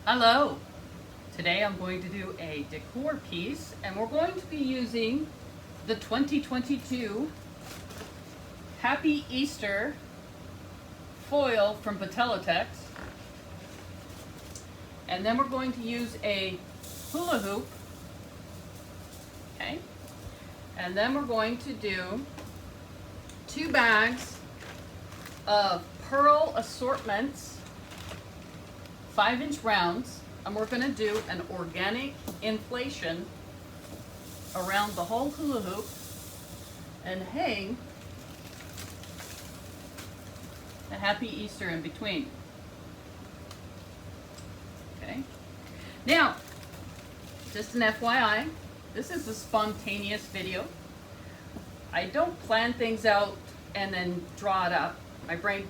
Hello! Today I'm going to do a decor piece and we're going to be using the 2022 Happy Easter foil from Betallic, and then we're going to use a hula hoop, okay? And then we're going to do 2 bags of pearl assortments, 5-inch rounds, and we're going to do an organic inflation around the whole hula hoop and hang a happy Easter in between. Okay. Now, just an FYI, this is a spontaneous video. I don't plan things out and then draw it up. My brain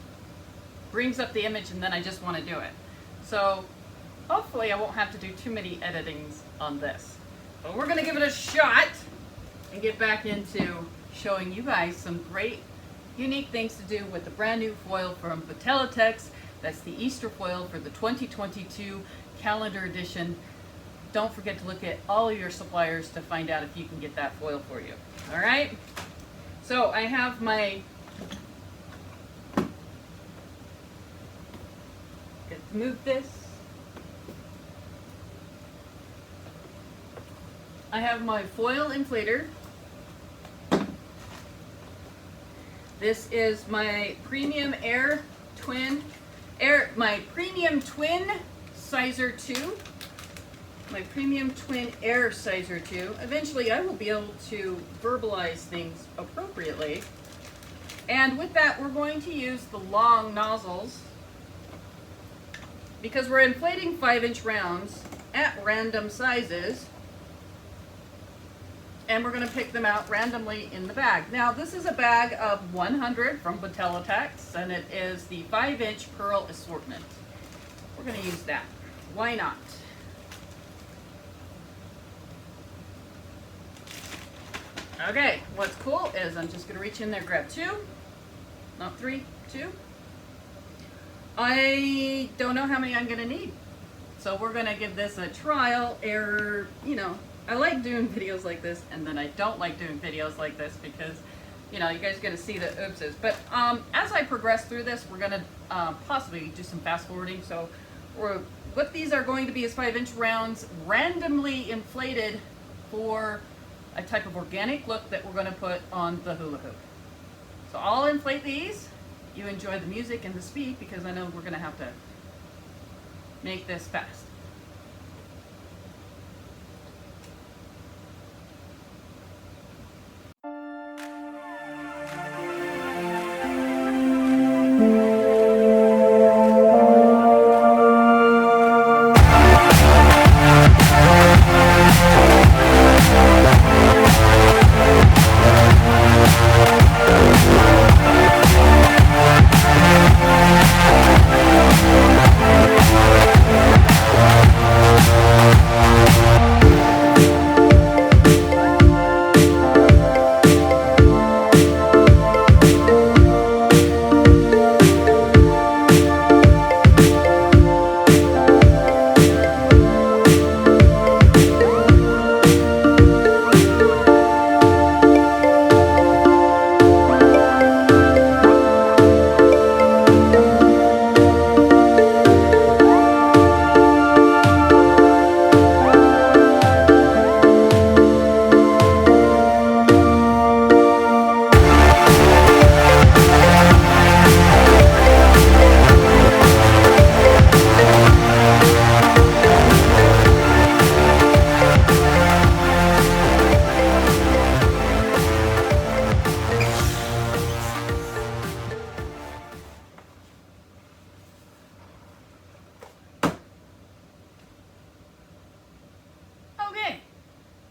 brings up the image and then I just want to do it. So hopefully I won't have to do too many editings on this. But we're going to give it a shot and get back into showing you guys some great unique things to do with the brand new foil from Betallic. That's the Easter foil for the 2022 calendar edition. Don't forget to look at all of your suppliers to find out if you can get that foil for you. All right? So I have my, let's move this. I have my foil inflator. This is my premium my premium twin sizer 2. My premium twin air sizer 2. Eventually I will be able to verbalize things appropriately. And with that, we're going to use the long nozzles because we're inflating 5-inch rounds at random sizes. And we're going to pick them out randomly in the bag. Now, this is a bag of 100 from Betallic, and it is the 5-inch pearl assortment. We're going to use that. Why not? Okay, what's cool is I'm just going to reach in there, grab 2, not 3, 2. I don't know how many I'm going to need. So we're going to give this a trial error, you know. I like doing videos like this, and then I don't like doing videos like this because, you know, you guys are going to see the oopses. But as I progress through this, we're going to possibly do some fast forwarding. So what these are going to be is 5-inch rounds randomly inflated for a type of organic look that we're going to put on the hula hoop. So I'll inflate these. You enjoy the music and the speed because I know we're going to have to make this fast.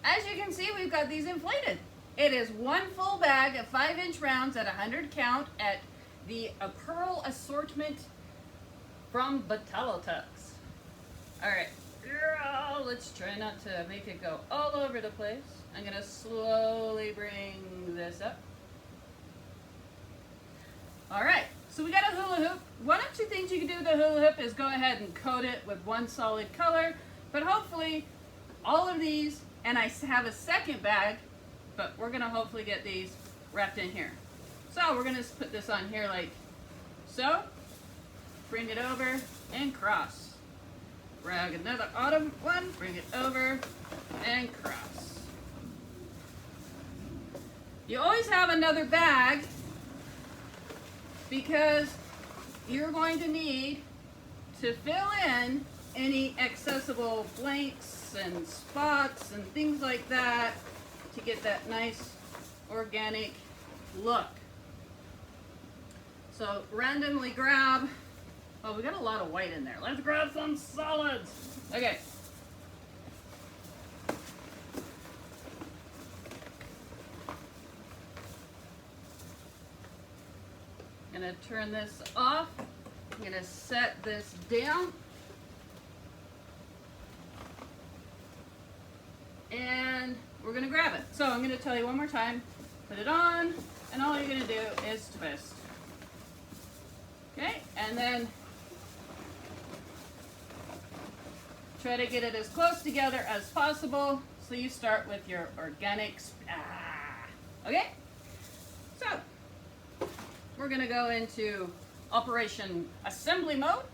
As you can see, we've got these inflated. It is 1 full bag of 5-inch rounds at 100 count at the pearl assortment from Betallic. All right, let's try not to make it go all over the place. I'm gonna slowly bring this up. All right, So we got a hula hoop. One of two things you can do with the hula hoop is go ahead and coat it with one solid color, but hopefully all of these, and I have a second bag, but we're gonna hopefully get these wrapped in here. So we're gonna put this on here like so, bring it over and cross. Grab another autumn one, bring it over and cross. You always have another bag because you're going to need to fill in any accessible blanks and spots and things like that to get that nice organic look. So randomly grab, oh, we got a lot of white in there. Let's grab some solids. Okay. I'm gonna turn this off. I'm gonna set this down. And we're gonna grab it. So I'm gonna tell you one more time, put it on, and all you're gonna do is twist. Okay, and then try to get it as close together as possible. So you start with your organics. Okay, so we're gonna go into Operation Assembly mode.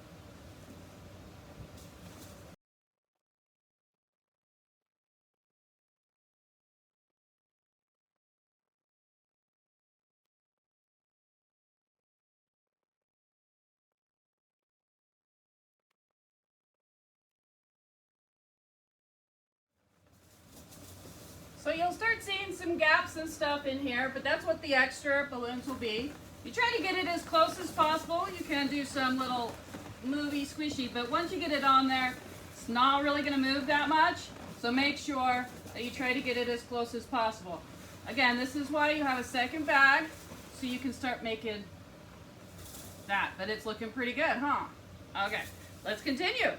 So you'll start seeing some gaps and stuff in here, but that's what the extra balloons will be. You try to get it as close as possible. You can do some little movie squishy, but once you get it on there, it's not really gonna move that much. So make sure that you try to get it as close as possible. Again, this is why you have a second bag, so you can start making that, but it's looking pretty good, huh? Okay, let's continue.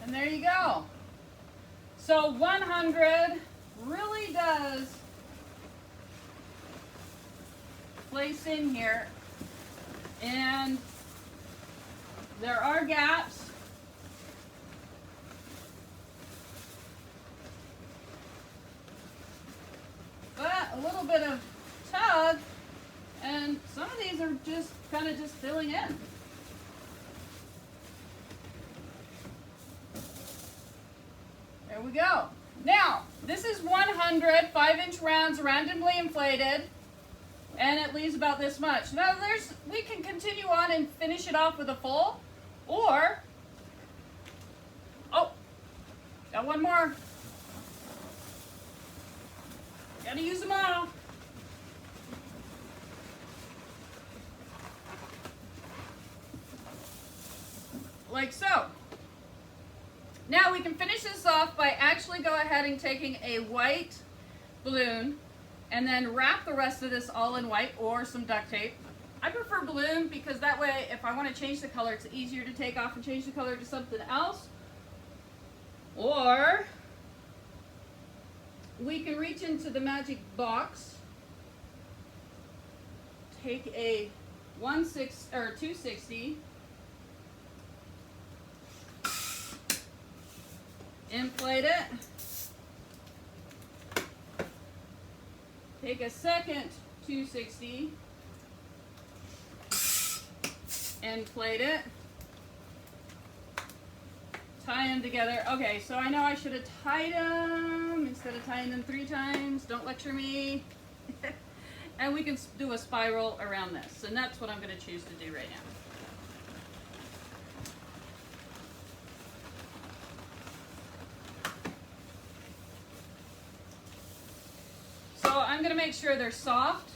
And there you go. So 100 really does place in here, and there are gaps. But a little bit of tug, and some of these are just kind of just filling in. There we go. Now, this is 100 5-inch rounds randomly inflated, and it leaves about this much. Now, we can continue on and finish it off with a full, or, oh, got one more. Gotta use them all. Like so. Now we can finish this off by actually go ahead and taking a white balloon and then wrap the rest of this all in white or some duct tape. I prefer balloon because that way if I want to change the color, it's easier to take off and change the color to something else. Or we can reach into the magic box, take a 260, inflate it, take a second 260, inflate it, tie them together. Okay, so I know I should have tied them instead of tying them 3 times. Don't lecture me. And we can do a spiral around this, and that's what I'm going to choose to do right now. I'm gonna make sure they're soft,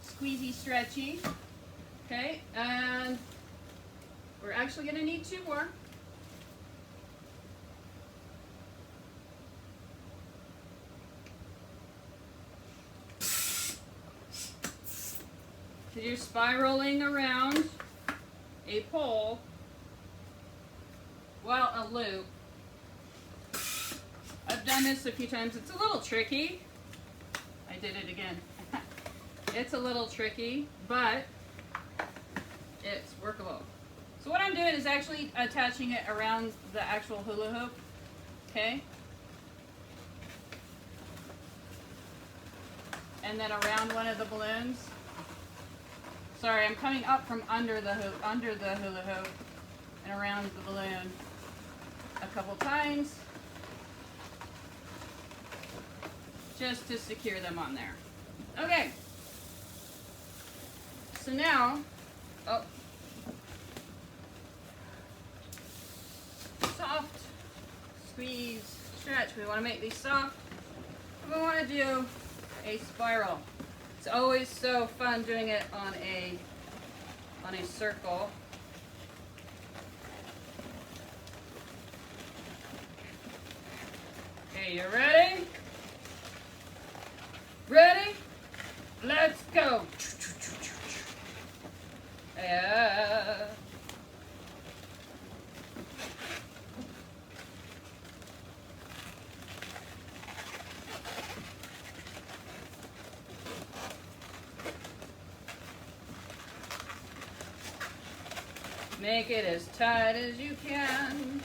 squeezy, stretchy. Okay, and we're actually gonna need 2 more. So you're spiraling around a pole, well, a loop. I've done this a few times. It's a little tricky. I did it again. It's a little tricky, but it's workable. So what I'm doing is actually attaching it around the actual hula hoop, okay? And then around one of the balloons. Sorry, I'm coming up from under the hula hoop and around the balloon a couple times just to secure them on there. Okay. So now, soft, squeeze, stretch. We want to make these soft. We want to do a spiral. It's always so fun doing it on a circle. Okay, you ready? Ready? Let's go. Make it as tight as you can.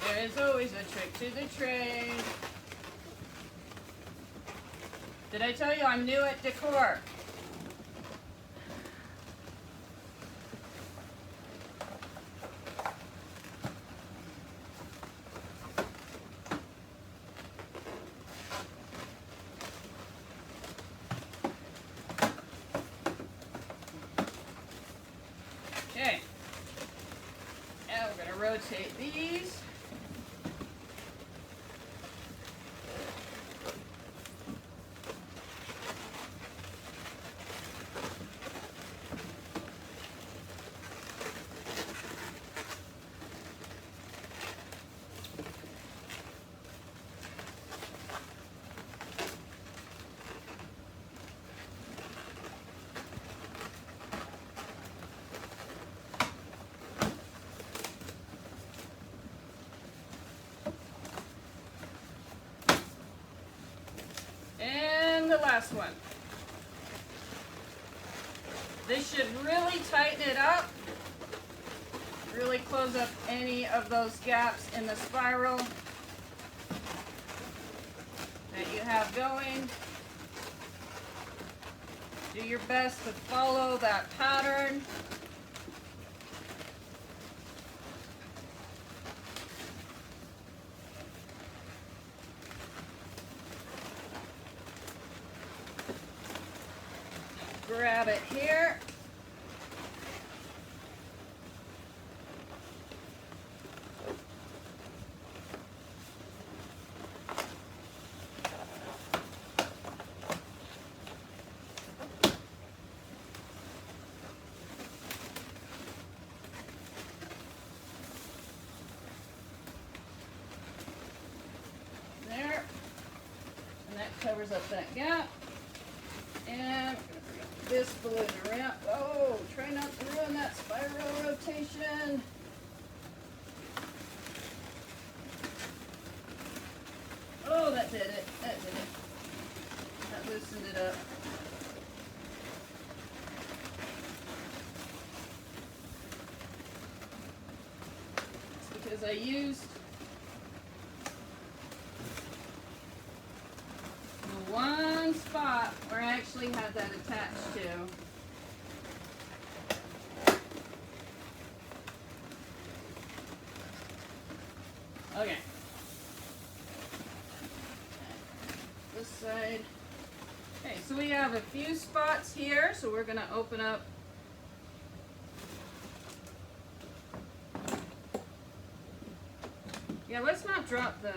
There is always a trick to the trade. Did I tell you I'm new at decor? Okay. Now we're going to rotate these. And the last one. This should really tighten it up, really close up any of those gaps in the spiral that you have going. Do your best to follow that pattern. Grab it here. There. And that covers up that gap. And this balloon around. Oh, try not to ruin that spiral rotation. Oh, that did it. That did it. That loosened it up. It's because I used the one spot where I actually had that attached to. Okay. This side. Okay, so we have a few spots here, so we're going to open up drop the...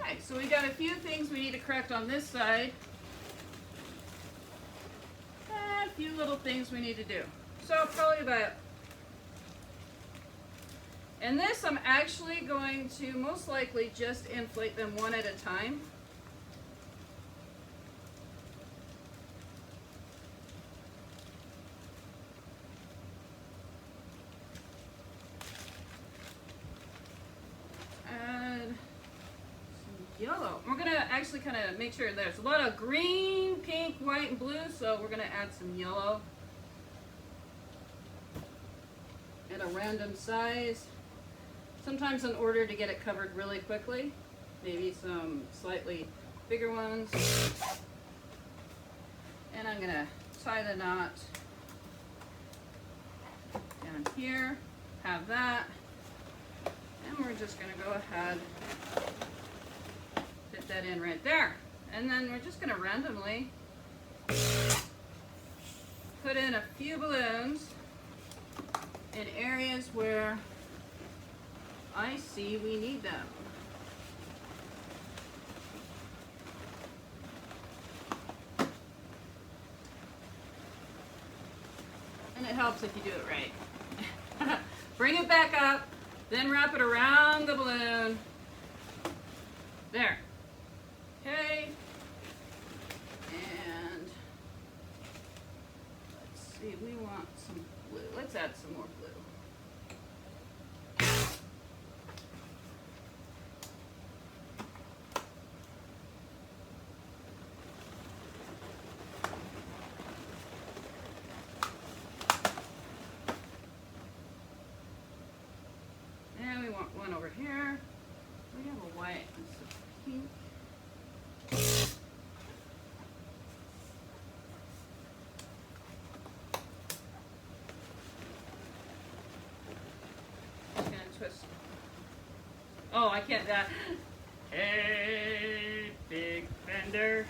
Okay, so we got a few things we need to correct on this side. And a few little things we need to do. So probably about... And this I'm actually going to most likely just inflate them one at a time. Yellow. We're gonna actually kind of make sure there's a lot of green, pink, white, and blue, so we're gonna add some yellow at a random size. Sometimes in order to get it covered really quickly, maybe some slightly bigger ones. And I'm gonna tie the knot down here, have that, and we're just gonna go ahead fit that in right there. And then we're just gonna randomly put in a few balloons in areas where I see we need them. And it helps if you do it right. Bring it back up, then wrap it around the balloon. There. Okay, and let's see, we want some blue. Let's add some more blue. And we want one over here. We have a white and some pink. Twist. Oh, I can't. Hey, big fender.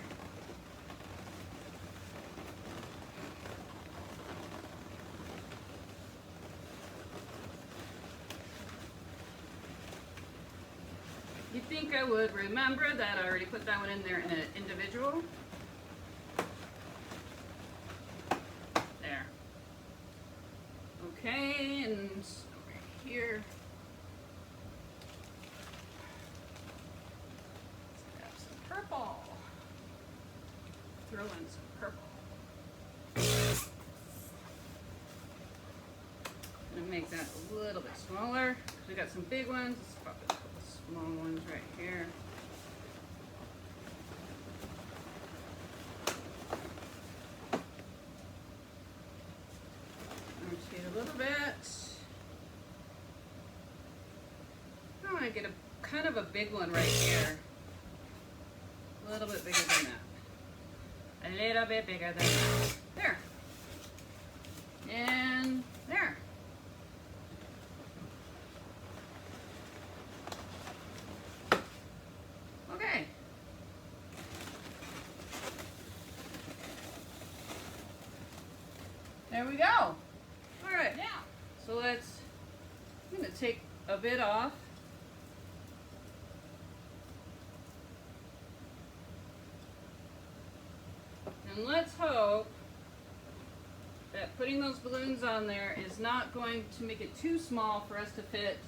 You'd think I would remember that I already put that one in there in an individual. There. Okay, and over here. Purple. Throw in some purple. I'm gonna make that a little bit smaller. We got some big ones. Let's pop in a couple small ones right here. Rotate a little bit. I want to get a kind of a big one right here. A little bit bigger than that. A little bit bigger than that. There. And there. Okay. There we go. All right, now, so I'm going to take a bit off. And let's hope that putting those balloons on there is not going to make it too small for us to fit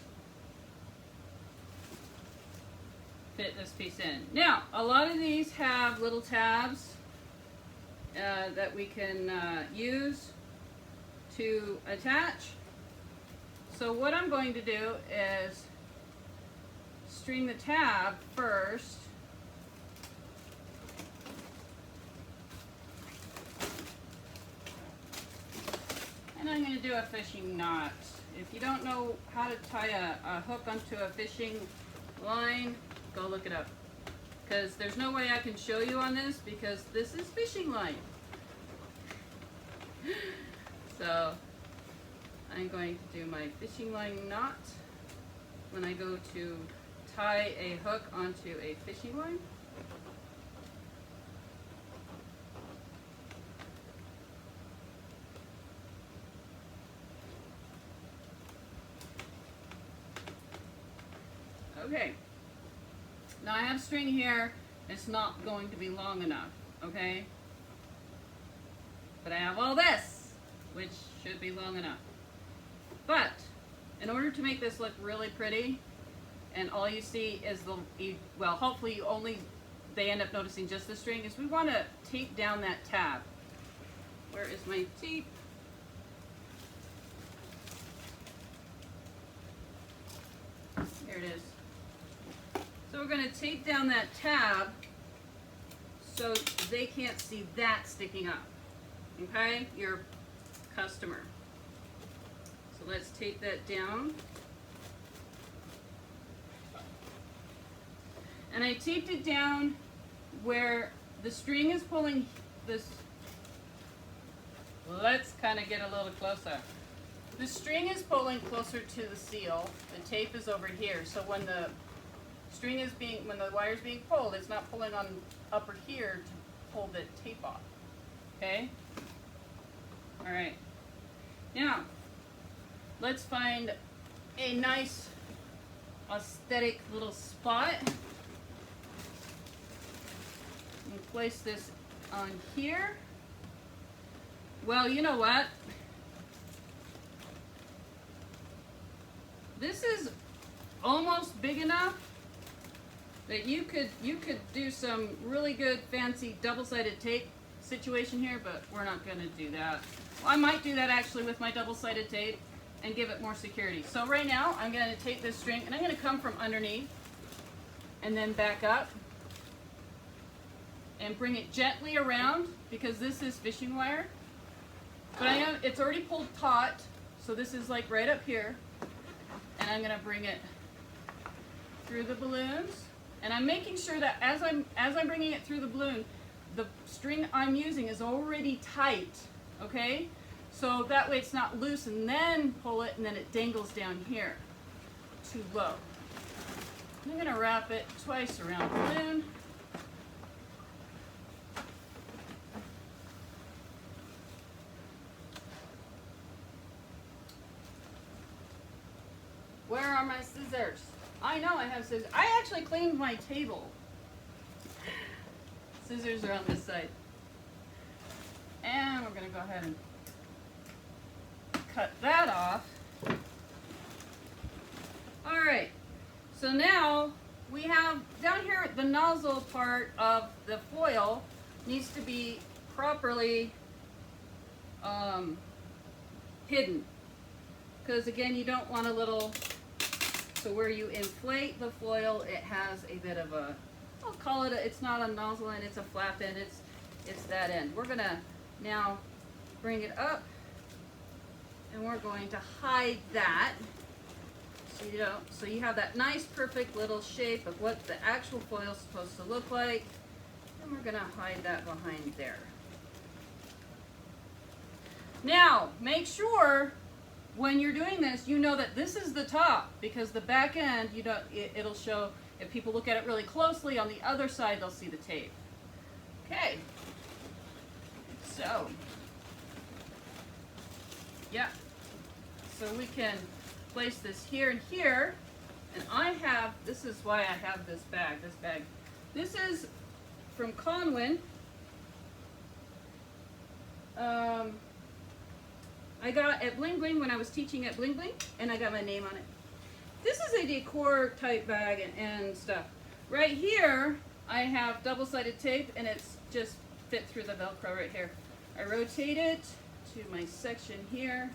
this piece in. Now, a lot of these have little tabs that we can use to attach. So what I'm going to do is string the tab first. And I'm going to do a fishing knot. If you don't know how to tie a hook onto a fishing line, go look it up. Because there's no way I can show you on this because this is fishing line. So I'm going to do my fishing line knot when I go to tie a hook onto a fishing line. Okay. Now I have string here. It's not going to be long enough, okay? But I have all this, which should be long enough. But in order to make this look really pretty, and all you see is well, hopefully they end up noticing just the string, is we want to tape down that tab. Where is my tape? Here it is. So we're going to tape down that tab so they can't see that sticking up. Okay? Your customer. So let's tape that down. And I taped it down where the string is pulling this. Let's kind of get a little closer. The string is pulling closer to the seal. The tape is over here. So when the when the wire is being pulled, it's not pulling on upper here to pull the tape off. Okay? All right. Now, let's find a nice aesthetic little spot and place this on here. Well, you know what? This is almost big enough that you could do some really good fancy double-sided tape situation here, but we're not going to do that. Well, I might do that actually with my double-sided tape and give it more security. So right now I'm going to tape this string and I'm going to come from underneath and then back up and bring it gently around because this is fishing wire. But it's already pulled taut, so this is like right up here. And I'm going to bring it through the balloons. And I'm making sure that as I'm bringing it through the balloon, the string I'm using is already tight, okay? So that way it's not loose, and then pull it and then it dangles down here too low. I'm going to wrap it twice around the balloon. Where are my scissors? I know I have scissors. I actually cleaned my table. Scissors are on this side. And we're going to go ahead and cut that off. All right. So now we have down here the nozzle part of the foil needs to be properly hidden. Because again, you don't want a little... So where you inflate the foil, it has a bit of a, I'll call it, it's not a nozzle end, it's a flap end, it's that end. We're gonna now bring it up and we're going to hide that. So you have that nice perfect little shape of what the actual foil is supposed to look like. And we're gonna hide that behind there. Now, make sure when you're doing this, you know that this is the top, because the back end, it'll show, if people look at it really closely, on the other side they'll see the tape. Okay, so, yeah, so we can place this here and here, and this is why I have this bag. This is from Conwin. I got at Bling Bling when I was teaching at Bling Bling, and I got my name on it. This is a decor type bag and stuff. Right here, I have double-sided tape, and it's just fit through the Velcro right here. I rotate it to my section here,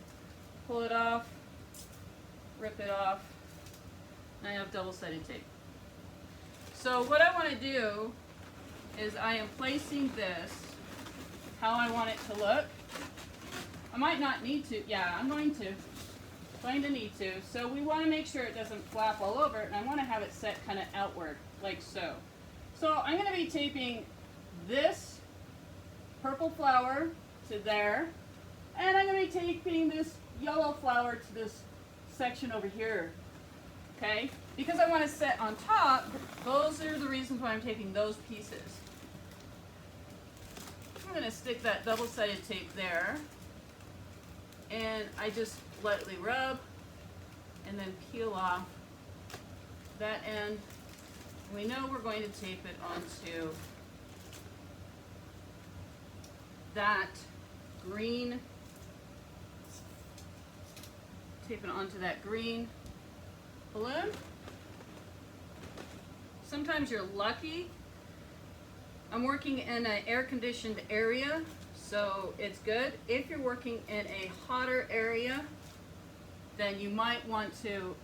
pull it off, rip it off, and I have double-sided tape. So what I want to do is I am placing this how I want it to look. I might not need to. Yeah, I'm going to need to. So we want to make sure it doesn't flap all over, and I want to have it set kind of outward, like so. So I'm going to be taping this purple flower to there, and I'm going to be taping this yellow flower to this section over here, okay? Because I want to set on top, those are the reasons why I'm taping those pieces. I'm going to stick that double-sided tape there. And I just lightly rub and then peel off that end. We know we're going to tape it onto that green, tape it onto that green balloon. Sometimes you're lucky. I'm working in an air-conditioned area, so it's good. If you're working in a hotter area, then you might want to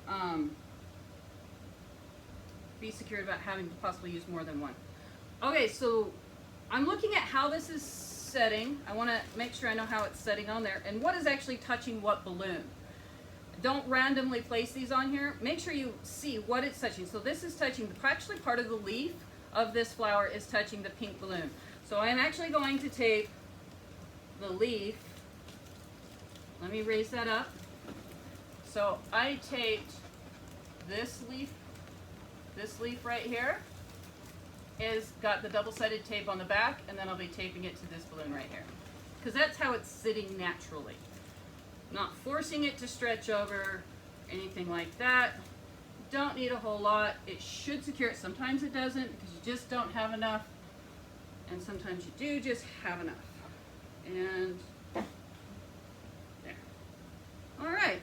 be secured about having to possibly use more than one. Okay, so I'm looking at how this is setting. I want to make sure I know how it's setting on there and what is actually touching what balloon. Don't randomly place these on here. Make sure you see what it's touching. So this is touching, actually part of the leaf of this flower is touching the pink balloon. So I'm actually going to tape the leaf. Let me raise that up. So I taped this leaf right here is got the double-sided tape on the back, and then I'll be taping it to this balloon right here. Because that's how it's sitting naturally. Not forcing it to stretch over, anything like that. Don't need a whole lot. It should secure it. Sometimes it doesn't because you just don't have enough. And sometimes you do just have enough. And there. All right.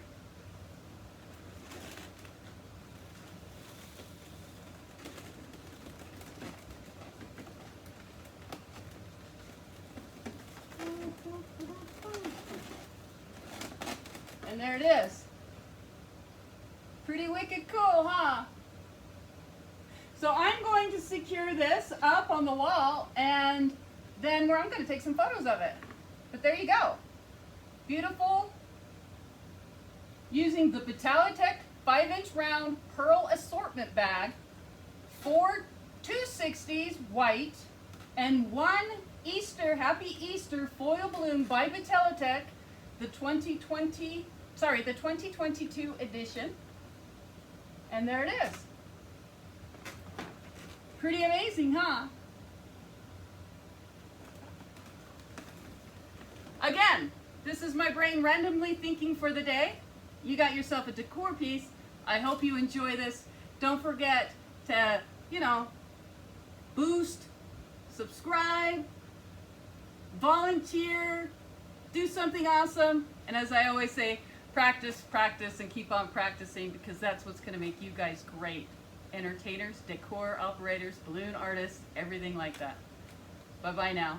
And there it is. Pretty wicked cool, huh? So I'm going to secure this up on the wall, and then I'm going to take some photos of it. But there you go. Beautiful. Using the Betallic 5-inch round pearl assortment bag, 4 260s white, and 1 Easter, Happy Easter foil balloon by Betallic, the 2022 edition. And there it is. Pretty amazing, huh? Again, this is my brain randomly thinking for the day. You got yourself a decor piece. I hope you enjoy this. Don't forget to, boost, subscribe, volunteer, do something awesome. And as I always say, practice, practice, and keep on practicing, because that's what's going to make you guys great entertainers, decor operators, balloon artists, everything like that. Bye-bye now.